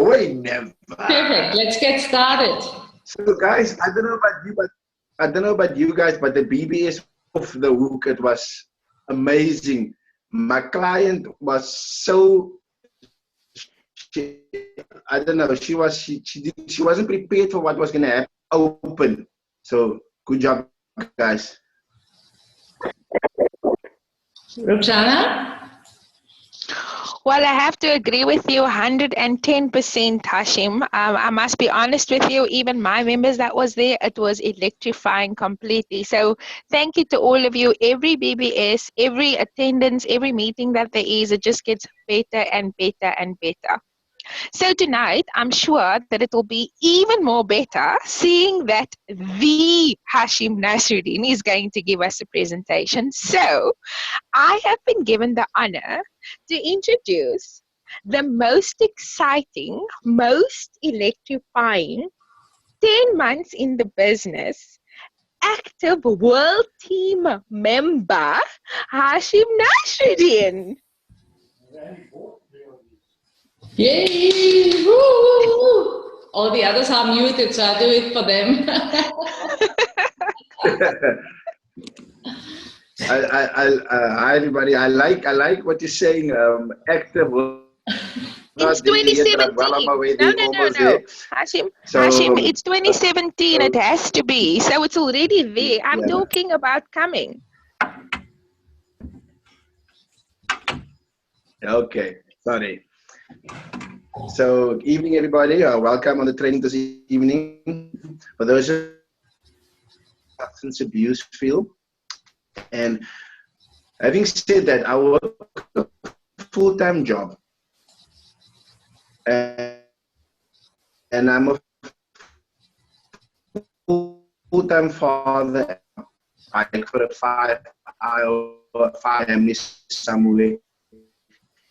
way, never. Perfect. Let's get started. So, guys, I don't know about you guys, but the BBS off the hook. It was amazing. My client was so. I don't know. She wasn't prepared for what was going to happen. Open. So, good job, guys. Roxana? Well, I have to agree with you 110%, Hassiem. I must be honest with you, even my members that was there, it was electrifying completely. So thank you to all of you. Every BBS, every attendance, every meeting that there is, it just gets better and better and better. So tonight, I'm sure that it will be even more better, seeing that the Hassiem Nasruddin is going to give us a presentation. So I have been given the honor to introduce the most exciting, most electrifying 10 months in the business, active world team member, Hassiem Nasruddin. Yay! Woo! All the others are muted, so I do it for them. Hi everybody. I like what you're saying. Active. It's 2017. No. Hassiem, it's 2017. It has to be. So it's already there. I'm talking about coming. Okay. Sorry. So, evening everybody. Welcome on the training this evening. For those who substance abuse field. And having said that, I work a full-time job. And I'm a full-time father. I work for a 5 family somewhere.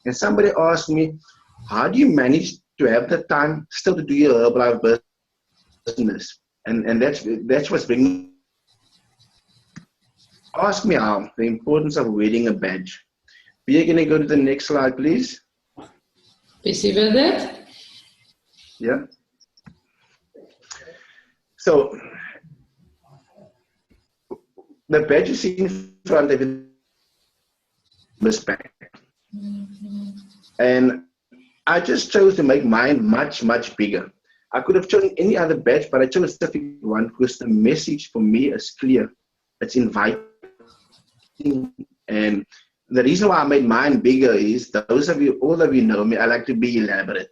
And somebody asked me, how do you manage to have the time still to do your Herbalife business? And that's what's bringing. Ask me how, the importance of wearing a badge. We are going to go to the next slide, please. Busy with it? Yeah. So, the badge you see in front of it is back. And I just chose to make mine much, much bigger. I could have chosen any other badge, but I chose a specific one because the message for me is clear. It's inviting. And the reason why I made mine bigger is those of you, all of you know me, I like to be elaborate.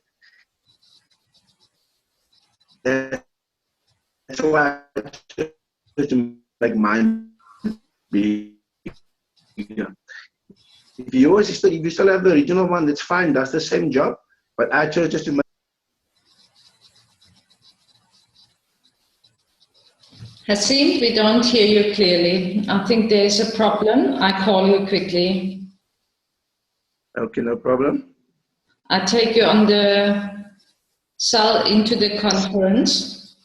That's why I chose to make mine bigger. If you still have the original one, that's fine. That's the same job. But I chose just to make. Hassiem, we don't hear you clearly. I think there's a problem. I call you quickly. Okay, no problem. I take you on the cell into the conference.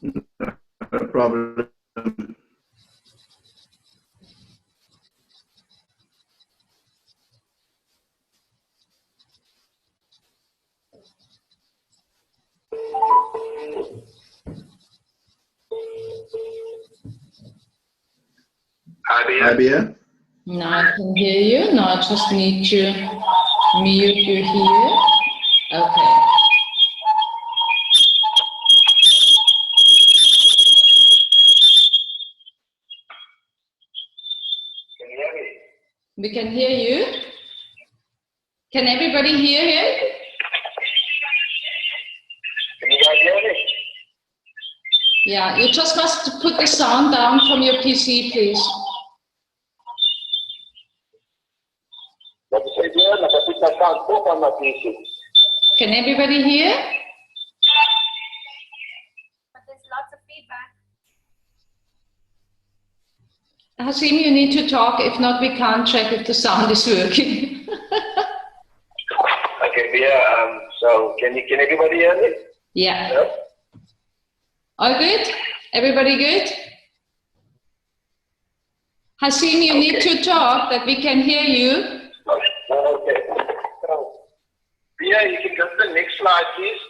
No problem. Hi, Bia. Now I can hear you. Now I just need to mute you here. Okay. Can you hear me? We can hear you. Can everybody hear him? Can you guys hear me? Yeah, you just must put the sound down from your PC, please. Can everybody hear? But there's lots of feedback. Hassiem, you need to talk. If not, we can't check if the sound is working. Okay, yeah. So can everybody hear me? Yeah. Hello? All good? Everybody good? Hassiem, you need to talk that we can hear you. Okay. So, Bia, you can go to the next slide, please.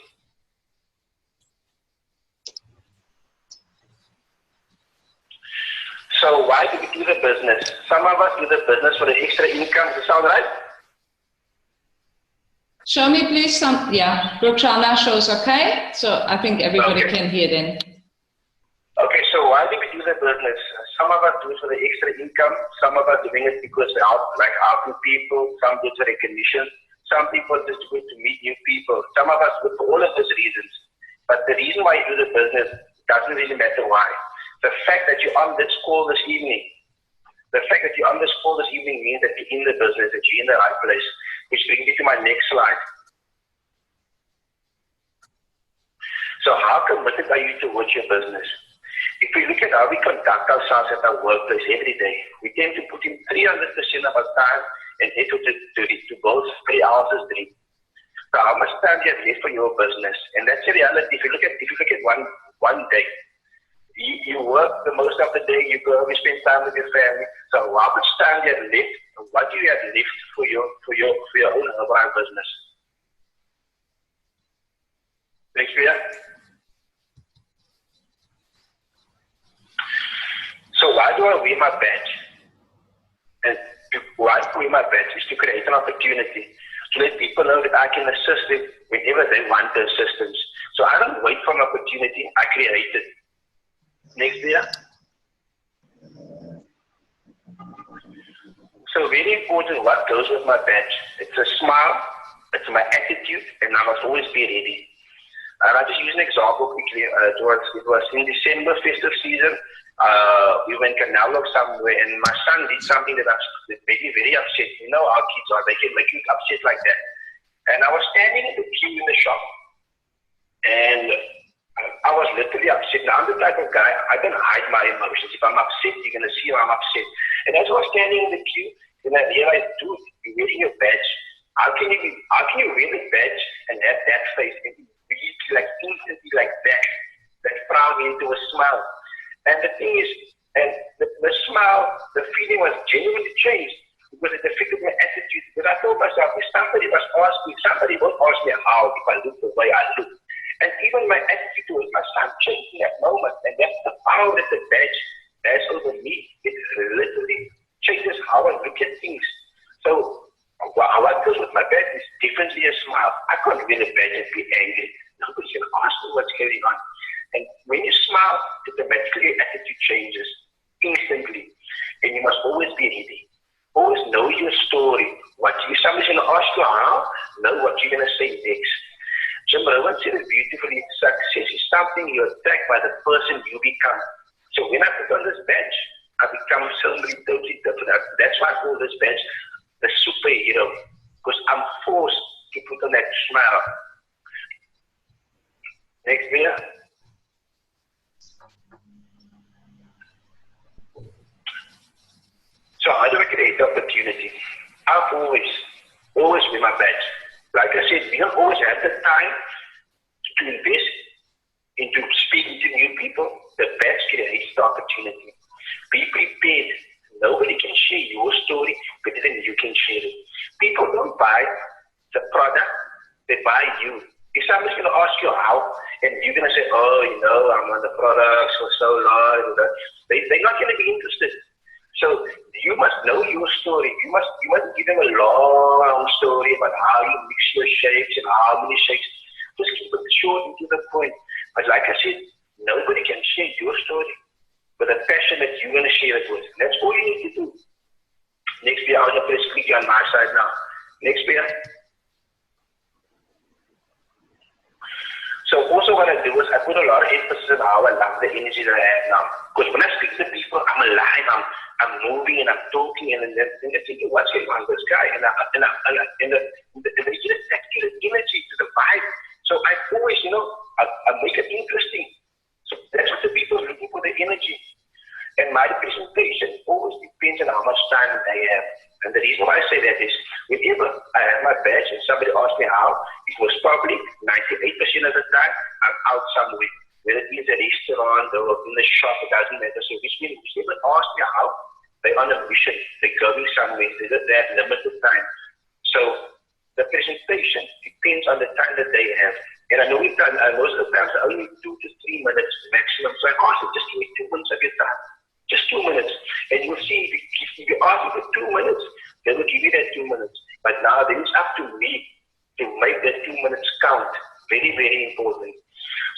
So why do we do the business? Some of us do the business for the extra income. Does that sound right? Show me please some, yeah, Roxana shows okay. So I think everybody can hear then. Okay, so why do we do the business? Some of us do it for the extra income. Some of us doing it because we help, like helping people. Some do it for recognition. Some people just do it to meet new people. Some of us do it for all of those reasons. But the reason why you do the business doesn't really matter why. The fact that you're on this call this evening, means that you're in the business, that you're in the right place. Which brings me to my next slide. So how committed are you towards your business? If we look at how we conduct ourselves at our workplace every day, we tend to put in 300% of our time and effort to both 3 hours a day. So how much time do you have left for your business? And that's the reality. If you look at one day, you work the most of the day, you go, you spend time with your family. So how much time do you have left? And what do you have left for your own Herbalife business? Thanks, Bia. So why do I wear my badge? And why I wear my badge is to create an opportunity to let people know that I can assist them whenever they want the assistance. So I don't wait for an opportunity, I create it. Next year. So very important what goes with my badge. It's a smile, it's my attitude, and I must always be ready. And I'll just use an example quickly. It was in December, festive season. We went Canal somewhere, and my son did something that made me very upset. You know how kids are, they can make you upset like that. And I was standing in the queue in the shop, and I was literally upset. Now, I'm the type of guy, I don't hide my emotions. If I'm upset, you're going to see I'm upset. And as I was standing in the queue, then I realized, dude, you're wearing your badge. How can you wear the badge and have that face and be like instantly like that frown into a smile? And the thing is, and the smile, the feeling was genuinely changed because it affected my attitude. Because I told myself, if somebody will ask me how, if I look the way I look. And even my attitude towards my son changed in that moment. And that's the power that the badge has over me. It literally changes how I look at things. So how I goes with my badge is differently a smile. I can't wear the badge and be angry. Nobody's going to ask me what's going on. And when you smile, automatically your attitude changes instantly. And you must always be ready. Always know your story. If somebody's going to ask you how, know what you're going to say next. Jim Rowan said it beautifully, success is something you attract by the person you become. So when I put on this badge, I become somebody totally different. That's why I call this badge the superhero, because I'm forced to put on that smile. Next video. So how do I create the opportunity? I've always with my badge. Like I said, we don't always have the time to invest into speaking to new people. The badge creates the opportunity. Be prepared. Nobody can share your story better than you can share it. People don't buy the product, they buy you. If somebody's going to ask you how, and you're going to say, I'm on the products for so long, they're not going to be interested. So you must know your story. You must give them a long story about how you mix your shakes and how many shakes. Just keep it short and to the point. But like I said, nobody can share your story with the passion that you're going to share it with. And that's all you need to do. Next year, I'm going to press click on my side now. Next year. So also what I do is I put a lot of emphasis on how I love the energy that I have now. Because when I speak to people, I'm alive, I'm moving and I'm talking and they're thinking, what's going on with this guy? And they get that energy to the vibe. So I always, I make it interesting. So that's what the people are looking for, the energy. And my presentation always depends on how much time they have. And the reason why I say that is, whenever I have my badge and somebody asks me how, it was probably 98% of the time I'm out somewhere. Whether it is a restaurant or in the shop, it doesn't matter. So which means if people ask me how, they're on a mission, they're going somewhere, they have limited time. So the presentation depends on the time that they have. And I know we've done, most of the times, only 2 to 3 minutes maximum. So I ask them, just give me 2 minutes of your time. Just 2 minutes. And you'll see, if you ask them for 2 minutes, they will give you that 2 minutes. But now then it's up to me to make that 2 minutes count. Very, very important.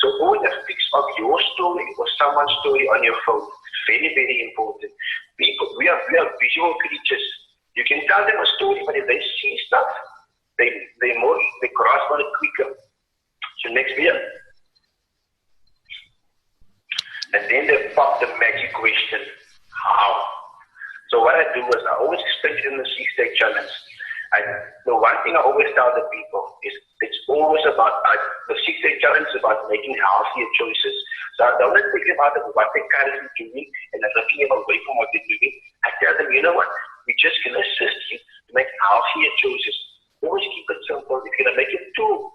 So always a fix of your story or someone's story on your phone. Very, very important. People, we are visual creatures. You can tell them a story, but if they see stuff, they grasp on it quicker. So next video. And then they pop the magic question, how? So what I do is I always explain it in the 6-day challenge. The one thing I always tell the people is it's always about, the 6-day challenge is about making healthier choices. So I don't think about what they're currently doing and I'm looking away from what they're doing. I tell them, you know what, we're just going to assist you to make healthier choices. Always keep it simple. If you're going to make it too,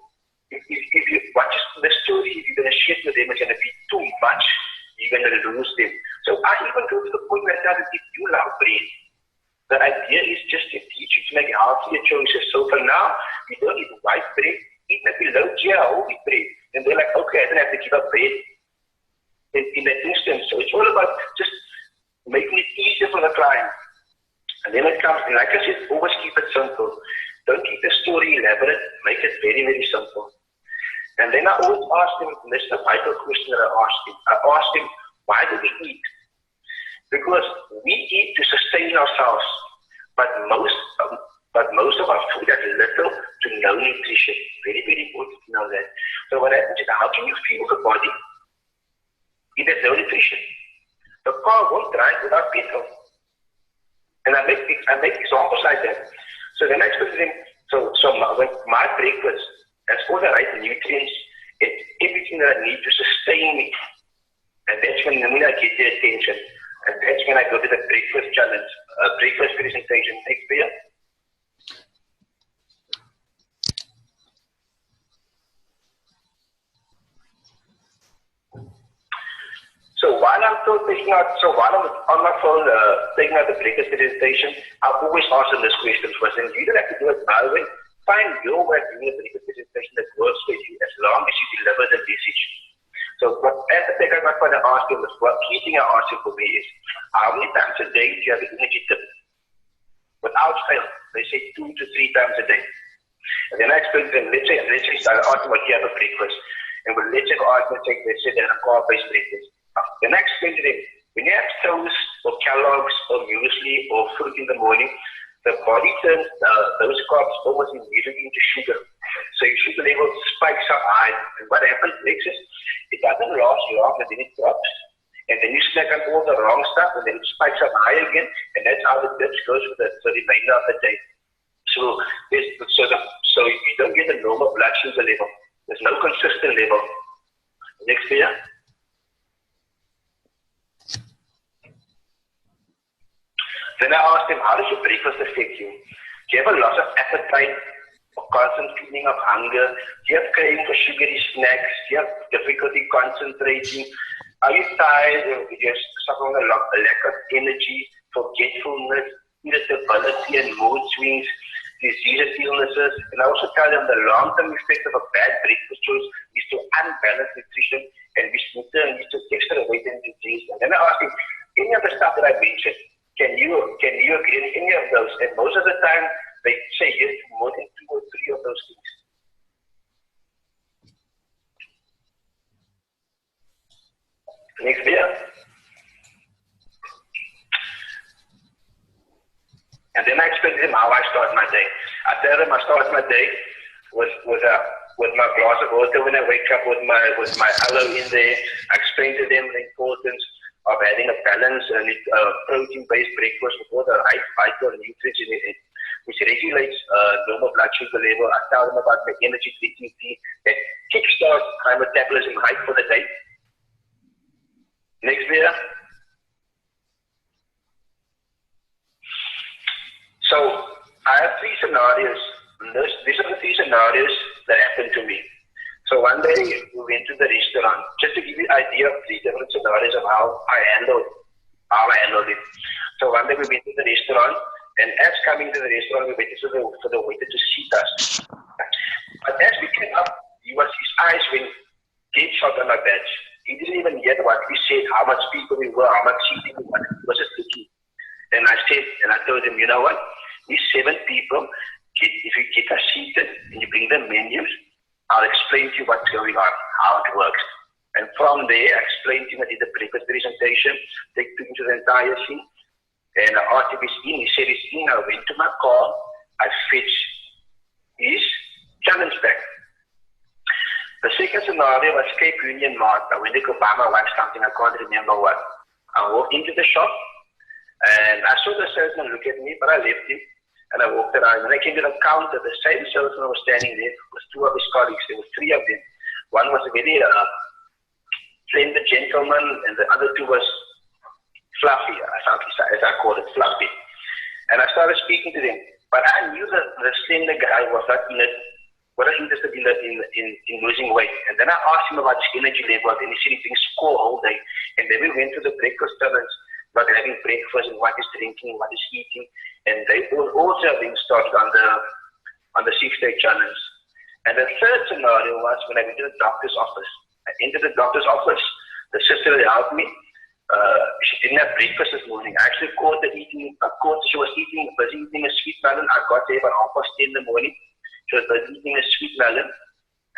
if you watch the story, if you're going to share with them, it's going to be too much, you're going to lose them. So I even go to the point where I tell them, if you love bread, the idea is just to teach you to make healthier choices. So for now, you don't eat white bread, eat maybe low GI whole wheat bread. And they're like, okay, I don't have to give up bread in that instance. So it's all about just making it easier for the client. And then it comes, and like I said, always keep it simple. Don't keep the story elaborate, make it very, very simple. And then I always ask them, and this is the vital question that I ask them, why do we eat? Because we eat to sustain ourselves, but most of our food has little to no nutrition. Very, very important to know that. So what happens is, how can you fuel the body if there's no nutrition? The car won't drive without petrol. And I make examples like that. So then I explain to them, so my breakfast has all the right nutrients, it's everything that I need to sustain me. And that's when I get their attention. And that's when I go to the breakfast challenge, breakfast presentation next year. So while I'm on my phone taking out the breakfast presentation, I always ask them this question first, and you don't have to do it my way. Find your way of doing a breakfast presentation that works for you as long as you deliver the message. So as I take out my phone, I ask them, what key thing I ask them for me is, how many times a day do you have an energy dip? Without fail, they say 2 to 3 times a day. And then I explain to them, let's say I ask them what you have for breakfast. And let's say they say they're a carb-based breakfast. Then I explain to them, when you have toast or Kellogg's or muesli or fruit in the morning, the body turns those carbs almost immediately into sugar. So your sugar level spikes up high. And what happens next is, it doesn't last long, and then it drops. And then you snack on all the wrong stuff, and then it spikes up high again. And that's how the dips goes for the remainder of the day. So you don't get a normal blood sugar level. There's no consistent level. Next year. Then I asked him, how does your breakfast affect you? Do you have a loss of appetite or constant feeling of hunger? Do you have craving for sugary snacks? Do you have difficulty concentrating? Are you tired or just suffering a lack of energy, forgetfulness, irritability and mood swings, diseases, illnesses? And I also tell them the long-term effect of a bad breakfast choice is to unbalance nutrition and which in turn leads to extra weight and disease. And then I asked him, any of the stuff that I mentioned, can you agree on any of those? And most of the time, they say yes to more than 2 or 3 of those things. Next video. And then I explain to them how I start my day. I tell them I start my day with my glass of water when I wake up, with my aloe in there. I explain to them the importance of having a balanced and protein-based breakfast with all the right vital nutrients in it, which regulates normal blood sugar level. I tell them about the energy drinking tea that kickstarts my metabolism right for the day. Next video. So I have 3 scenarios. These are the 3 scenarios that happened to me. So one day we went to the restaurant, just to give you an idea of 3 different scenarios of how I handled it. So one day we went to the restaurant And as coming to the restaurant, we waited for the waiter to seat us. But as we came up, his eyes went dead shot on my badge. He didn't even hear what we said, how much people we were, how much seating we wanted. He was just looking. And I said, and I told him, you know what? These 7 people, if you get us seated and you bring the menus, I'll explain to you what's going on, how it works. And from there, I explained to him, I did the breakfast presentation, take him to the entire scene. And I asked him, he's in. He said, he's in. I went to my car. I fetched his challenge bag. The second scenario was Cape Union Mart. I went to go buy my wife something. I can't remember what. I walked into the shop, and I saw the salesman look at me, but I left him. And I walked around. When I came to the counter, the same salesman was standing there. There was 2 of his colleagues. There were 3 of them. One was a very slender gentleman, and the other 2 was fluffy, as I call it, fluffy. And I started speaking to them. But I knew that the slender guy was not interested in losing weight. And then I asked him about his energy level, and he said he drinks score all day. And then we went to the breakfast challenge, about having breakfast and what is drinking, what is eating. And they will also have been started on the 6-day challenge. And the third scenario was when I went to the doctor's office. I entered the doctor's office. The sister that helped me, she didn't have breakfast this morning. I actually caught she was busy eating a sweet melon. I got there about 10:30 in the morning. She was busy eating a sweet melon.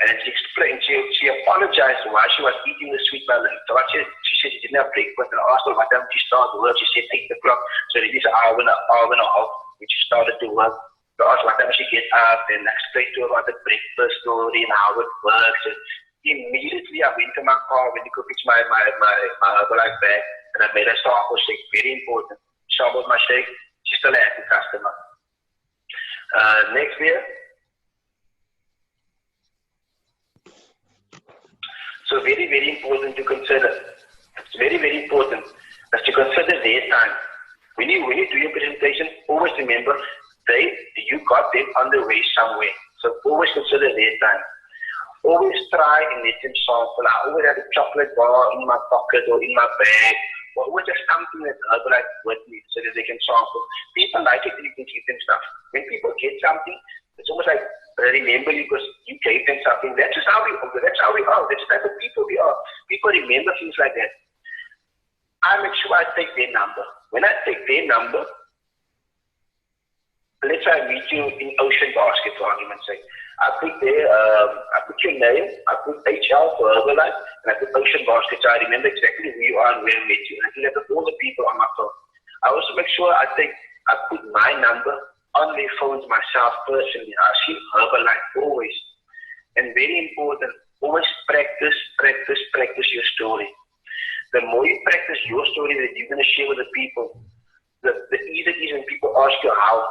And she explained, she apologized why she was eating the sweet melon. So she said she didn't have breakfast, and I asked her what time she started work. She said 8 o'clock. So it is an hour and a half when she started to work. So I asked what time she get up, and I explained to her about the breakfast story and how it works. And immediately I went to my car, went to go fix my Herbalife bag, and I made a sample shake. Very important. Sampled my shake. She's still a happy customer. Next year. So very, very important to consider. It's very, very important that you consider their time. When you do your presentation, always remember you got them on the way somewhere. So always consider their time. Always try and let them sample. I always have a chocolate bar in my pocket or in my bag, or always just something that's Herbalife with me so that they can sample. People like it when you can give them stuff. When people get something, it's almost like remember you because you gave them something. That's just how we are. That's the type of people we are. People remember things like that. I make sure I take their number. When I take their number, let's say I meet you in Ocean Basket, for argument's sake. I put your name, I put HL for Herbalife, and I put Ocean Basket, so I remember exactly who you are and where I met you. And I do that with all the people on my phone. I also make sure I put my number on their phones myself personally. I see Herbalife always. And very important, always practice your story. The more you practice your story that you're going to share with the people, the easier it is when people ask you how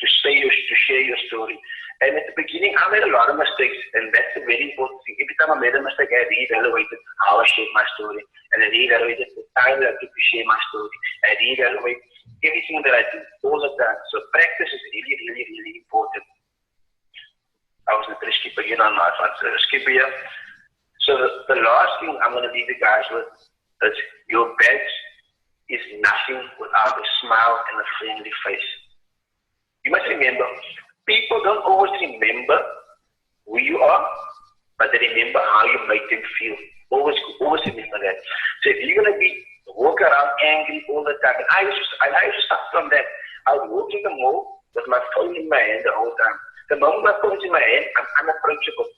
to share your story. And at the beginning, I made a lot of mistakes, and that's a very important thing. Every time I made a mistake, I reevaluated how I shared my story, and I reevaluated the time that I took to share my story. I reevaluate everything that I do all the time. So practice is really, really, really important. I was going to skip again on my front. Skip here. So the last thing I'm going to leave you guys with is your badge is nothing without a smile and a friendly face. You must remember, people don't always remember who you are, but they remember how you make them feel. Always remember that. So if you're going to walk around angry all the time, and I used to start from that. I would walk in the mall with my phone in my hand the whole time. The moment my phone's in my hand, I'm unapproachable.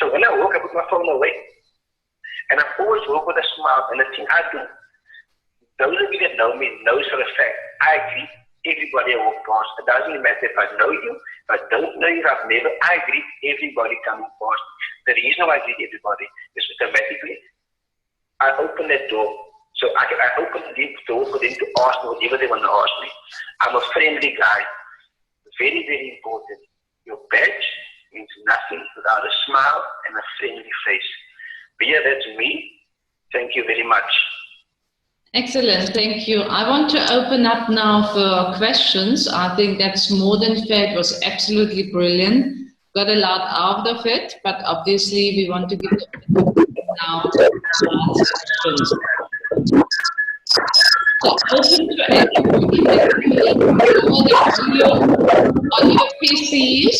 So when I walk, I put my phone away. And I always walk with a smile. And the thing I do, those of you that know me knows for a fact, I greet everybody I walk past. It doesn't matter if I know you, if I don't know you, I greet everybody coming past. The reason why I greet everybody is automatically I open that door. So I open the door for them to ask me whatever they want to ask me. I'm a friendly guy. Very, very important. Your badge means nothing without a smile and a friendly face. But yeah, that's me. Thank you very much. Excellent, thank you. I want to open up now for questions. I think that's more than fair. It was absolutely brilliant. Got a lot out of it, but obviously we want to give the now to answer questions. So open to everybody on your PCs.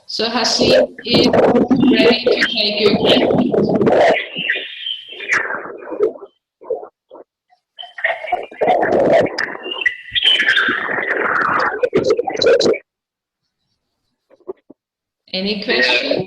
So Hassiem is ready to take your questions. Any questions?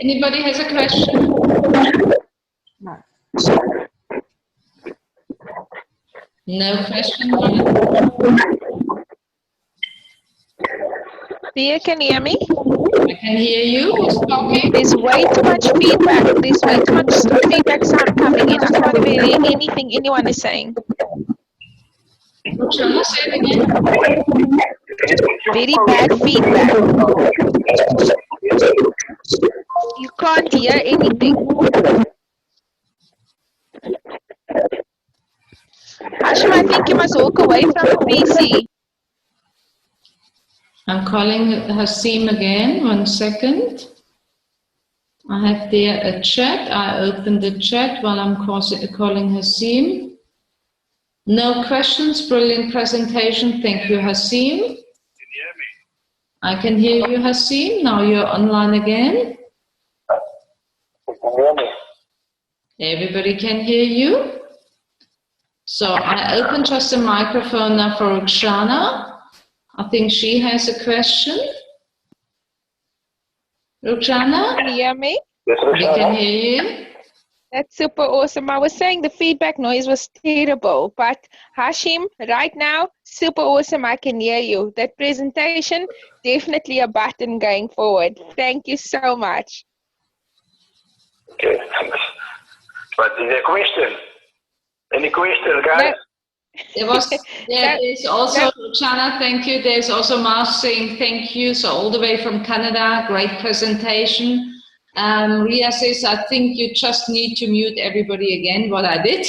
Anybody has a question? No. No question? Thea, can you hear me? I can hear you. Who's talking? There's way too much feedback. There's way too much feedback sound coming in. I can't even hear anything anyone is saying. Roxana, say it again. Very bad feedback. You can't hear anything. Hassiem, I think you must walk away from the PC. I'm calling Hassiem again. 1 second. I have there a chat. I opened the chat while I'm calling Hassiem. No questions. Brilliant presentation. Thank you, Hassiem. Can you hear me? I can hear you, Hassiem. Now you're online again. Can you hear me? Everybody can hear you. So I opened just the microphone now for Roxana. I think she has a question. Roxana? Can you hear me? Yes, We can Roxana. hear you. That's super awesome. I was saying the feedback noise was terrible, but Hassiem, right now, super awesome. I can hear you. That presentation, definitely a button going forward. Thank you so much. Okay. But is there a question? Any questions, guys? There's also, Roxana, thank you. There's also Marsh saying thank you. So all the way from Canada, great presentation. Ria says, I think you just need to mute everybody again, what I did.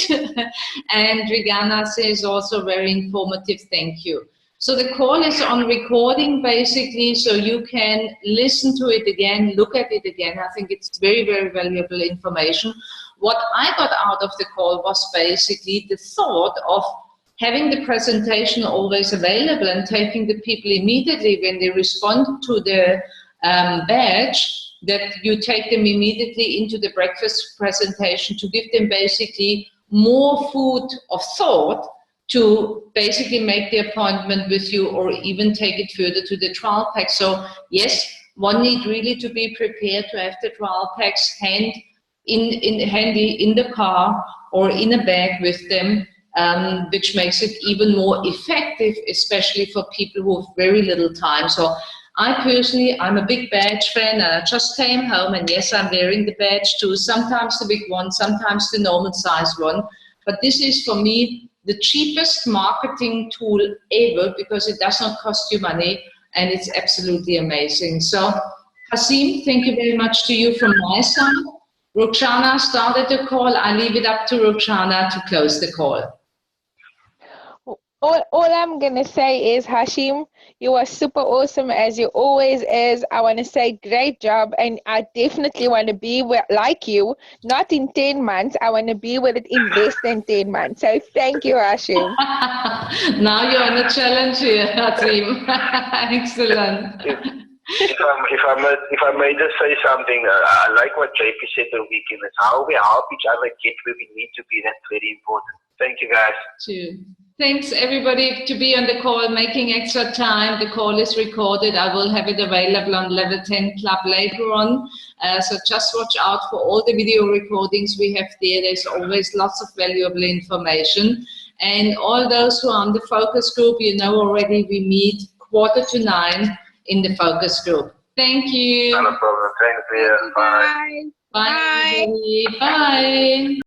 And Rigana says also very informative, thank you. So the call is on recording basically, so you can listen to it again, look at it again. I think it's very, very valuable information. What I got out of the call was basically the thought of having the presentation always available and taking the people immediately when they respond to the badge, that you take them immediately into the breakfast presentation to give them basically more food of thought to basically make the appointment with you or even take it further to the trial pack. So yes, one need really to be prepared to have the trial packs handy in the car or in a bag with them, which makes it even more effective, especially for people who have very little time. So I personally, I'm a big badge fan, and I just came home, and yes, I'm wearing the badge too, sometimes the big one, sometimes the normal size one, but this is for me the cheapest marketing tool ever because it does not cost you money, and it's absolutely amazing. So Hassiem, thank you very much to you from my side. Roxana started the call. I leave it up to Roxana to close the call. All I'm going to say is, Hassiem, you are super awesome as you always is. I want to say great job, and I definitely want to be like you, not in 10 months. I want to be with it in less than 10 months. So thank you, Hassiem. Now you're on a challenge here, Hassiem. Excellent. If I may just say something, I like what JP said the weekend. It's how we help each other get where we need to be. That's very important. Thank you, guys. True. Thanks everybody to be on the call, making extra time. The call is recorded. I will have it available on Level 10 Club later on. So just watch out for all the video recordings we have there. There's always lots of valuable information. And all those who are on the focus group, you know already we meet 8:45 in the focus group. Thank you. Not a problem. Thanks, Leah. Bye. Bye. Bye. Bye. Bye.